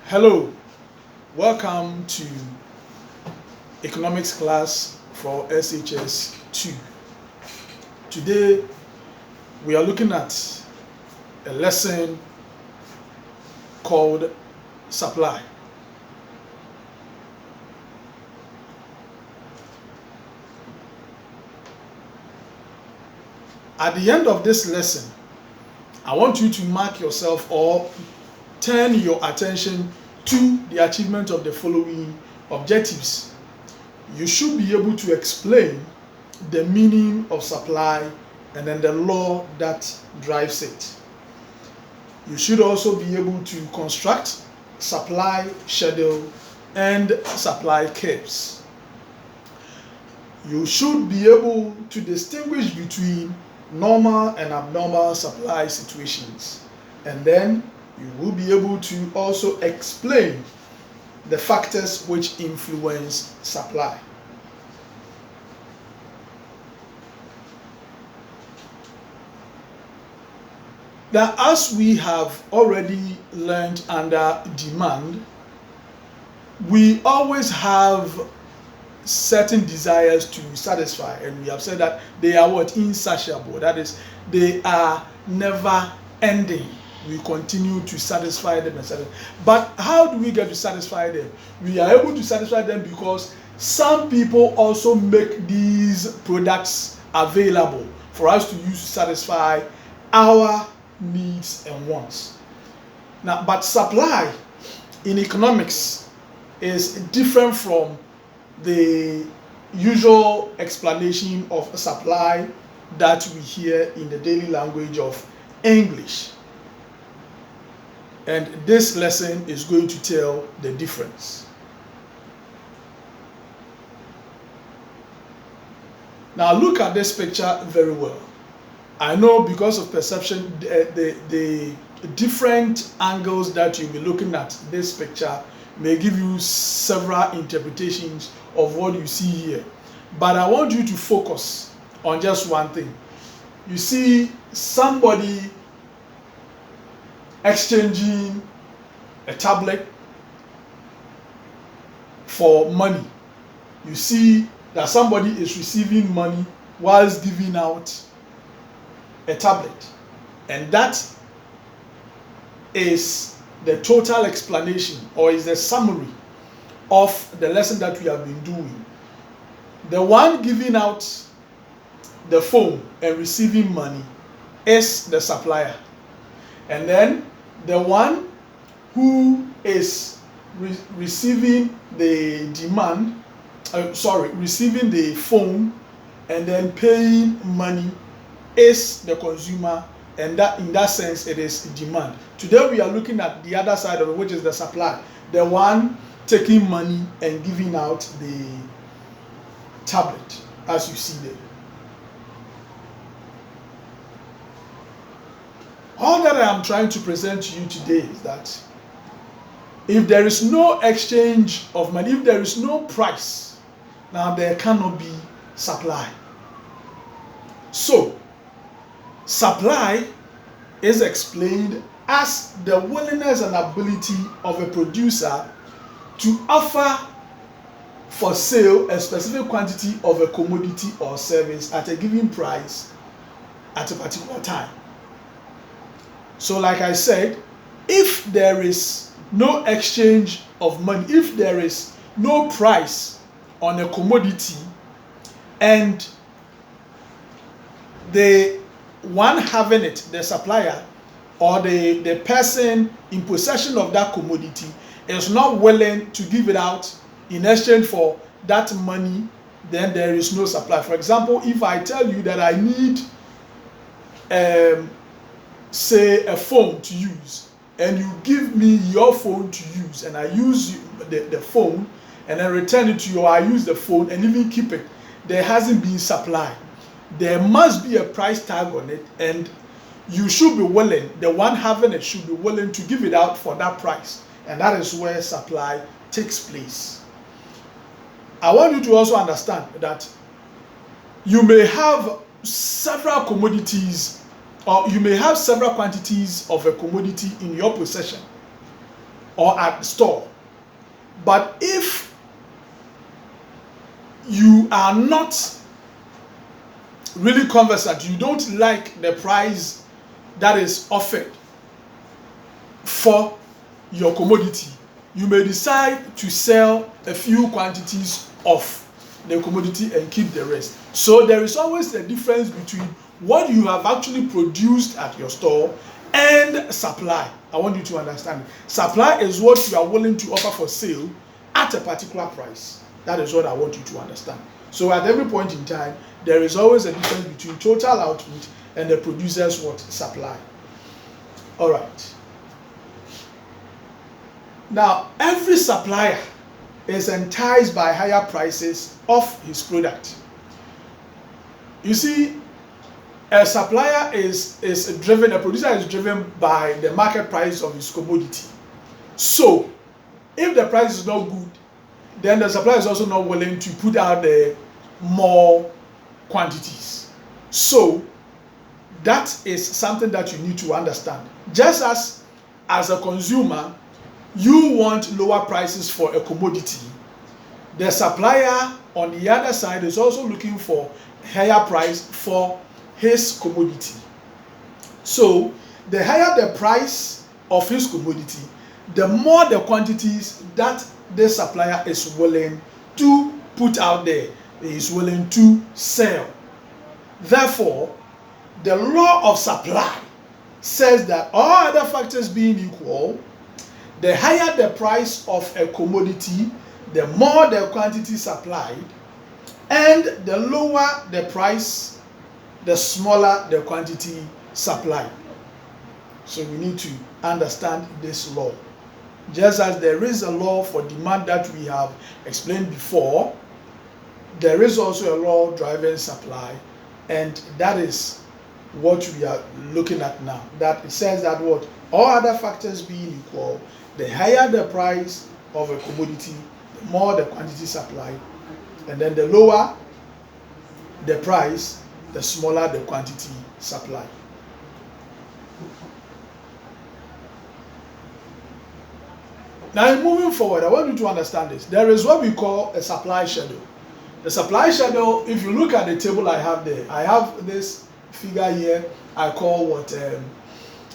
Hello, welcome to economics class for SHS 2. Today we are looking at a lesson called supply. At the end of this lesson, I want you to mark yourself or turn your attention to the achievement of the following objectives. You should be able to explain the meaning of supply and then the law that drives it. You should also be able to construct supply schedule and supply curves. You should be able to distinguish between normal and abnormal supply situations, and then you will be able to also explain the factors which influence supply. Now, as we have already learned under demand, we always have certain desires to satisfy, and we have said that they are what? Insatiable. That is, they are never ending. We continue to satisfy them and satisfy. But how do we get to satisfy them? We are able to satisfy them because some people also make these products available for us to use to satisfy our needs and wants. Now, but supply in economics is different from the usual explanation of supply that we hear in the daily language of English. And this lesson is going to tell the difference. Now look at this picture very well. I know because of perception, the different angles that you'll be looking at this picture may give you several interpretations of what you see here. But I want you to focus on just one thing. You see somebody exchanging a tablet for money. You see that somebody is receiving money whilst giving out a tablet. And that is the total explanation, or is the summary of the lesson that we have been doing. The one giving out the phone and receiving money is the supplier. And then the one who is receiving the receiving the phone and then paying money is the consumer, and that in that sense it is demand. Today we are looking at the other side of it, which is the supply, the one taking money and giving out the tablet, as you see there. All that I am trying to present to you today is that if there is no exchange of money, if there is no price, now there cannot be supply. So supply is explained as the willingness and ability of a producer to offer for sale a specific quantity of a commodity or service at a given price at a particular time. So like I said, if there is no exchange of money, if there is no price on a commodity, and the one having it, the supplier or the person in possession of that commodity, is not willing to give it out in exchange for that money, then there is no supply. For example, if I tell you that I need say a phone to use, and you give me your phone to use, and I use the phone and then return it to you, or I use the phone and even keep it, there hasn't been supply. There must be a price tag on it, and you should be willing, the one having it should be willing to give it out for that price, and that is where supply takes place. I want you to also understand that you may have several commodities or you may have several quantities of a commodity in your possession or at the store. But if you are not really conversant, you don't like the price that is offered for your commodity, you may decide to sell a few quantities of the commodity and keep the rest. So there is always a difference between what you have actually produced at your store and supply. I want you to understand. Supply is what you are willing to offer for sale at a particular price. That is what I want you to understand. So at every point in time, there is always a difference between total output and the producer's what? Supply. All right. Now, every supplier is enticed by higher prices of his product. You see, a supplier is driven, a producer is driven by the market price of his commodity. So, if the price is not good, then the supplier is also not willing to put out the more quantities. So, that is something that you need to understand. Just as a consumer, you want lower prices for a commodity, the supplier on the other side is also looking for higher price for his commodity. So the higher the price of his commodity, the more the quantities that the supplier is willing to put out there, is willing to sell. Therefore, the law of supply says that all other factors being equal, the higher the price of a commodity, the more the quantity supplied, and the lower the price, the smaller the quantity supplied. So we need to understand this law. Just as there is a law for demand that we have explained before, there is also a law driving supply, and that is what we are looking at now. That it says that what? All other factors being equal, the higher the price of a commodity, the more the quantity supplied, and then the lower the price, the smaller the quantity supplied. Now, moving forward, I want you to understand this. There is what we call a supply schedule. The supply schedule, if you look at the table I have there, I have this figure here I call what a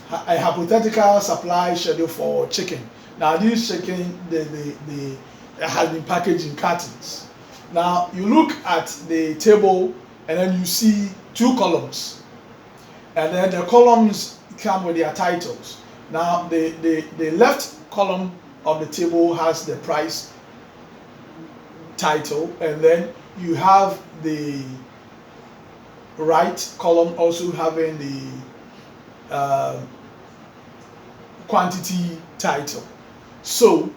hypothetical supply schedule for chicken. Now, this chicken, they has been packaged in cartons. Now, you look at the table and then you see two columns. And then the columns come with their titles. Now, the left column of the table has the price title, and then you have the right column also having the quantity title. So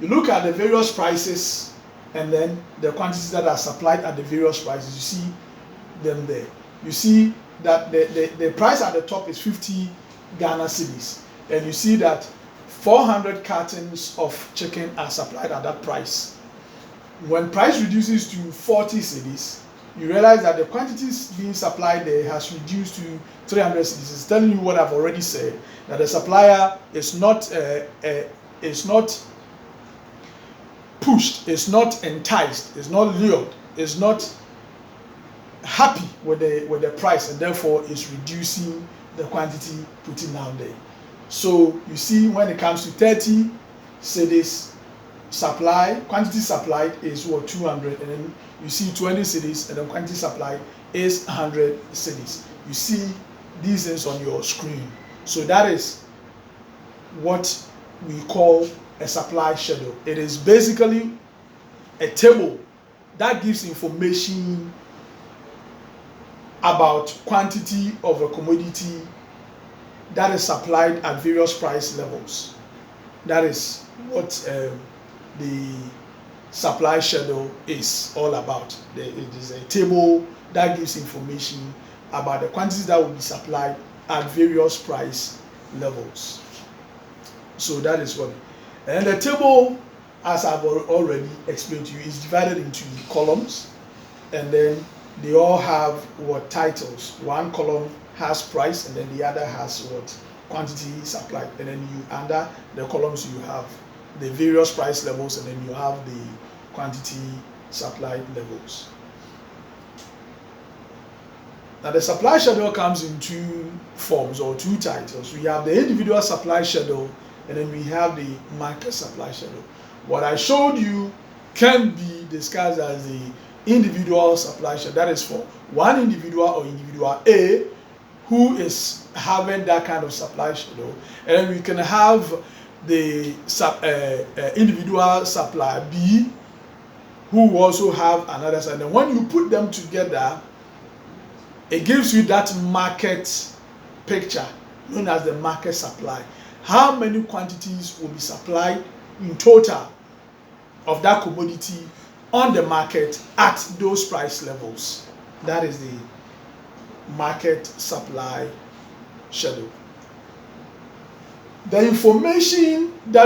you look at the various prices and then the quantities that are supplied at the various prices. You see them there. You see that the price at the top is 50 Ghana cedis, and you see that 400 cartons of chicken are supplied at that price. When price reduces to 40 cedis, you realize that the quantities being supplied there has reduced to 300 cedis. It's telling you what I've already said, that the supplier is not pushed, is not enticed, is not lured, is not happy with the price, and therefore is reducing the quantity putting out there. So you see, when it comes to 30 cedis supply, quantity supplied is what, 200, and then you see 20 cedis and the quantity supplied is 100 cedis. You see these things on your screen. So that is what we call a supply schedule. It is basically a table that gives information about quantity of a commodity that is supplied at various price levels. That is what the supply schedule is all about. It is a table that gives information about the quantities that will be supplied at various price levels. So that is what. And the table, as I've already explained to you, is divided into columns, and then they all have what titles. One column has price, and then the other has what? Quantity supplied. And then you, under the columns, you have the various price levels, and then you have the quantity supplied levels. Now the supply schedule comes in two forms or two titles. We have the individual supply schedule, and then we have the market supply schedule. What I showed you can be discussed as the individual supply schedule. That is for one individual or individual A who is having that kind of supply schedule, and then we can have the individual supplier B who also have another side. And when you put them together, it gives you that market picture known as the market supply. How many quantities will be supplied in total of that commodity on the market at those price levels? That is the market supply schedule. The information that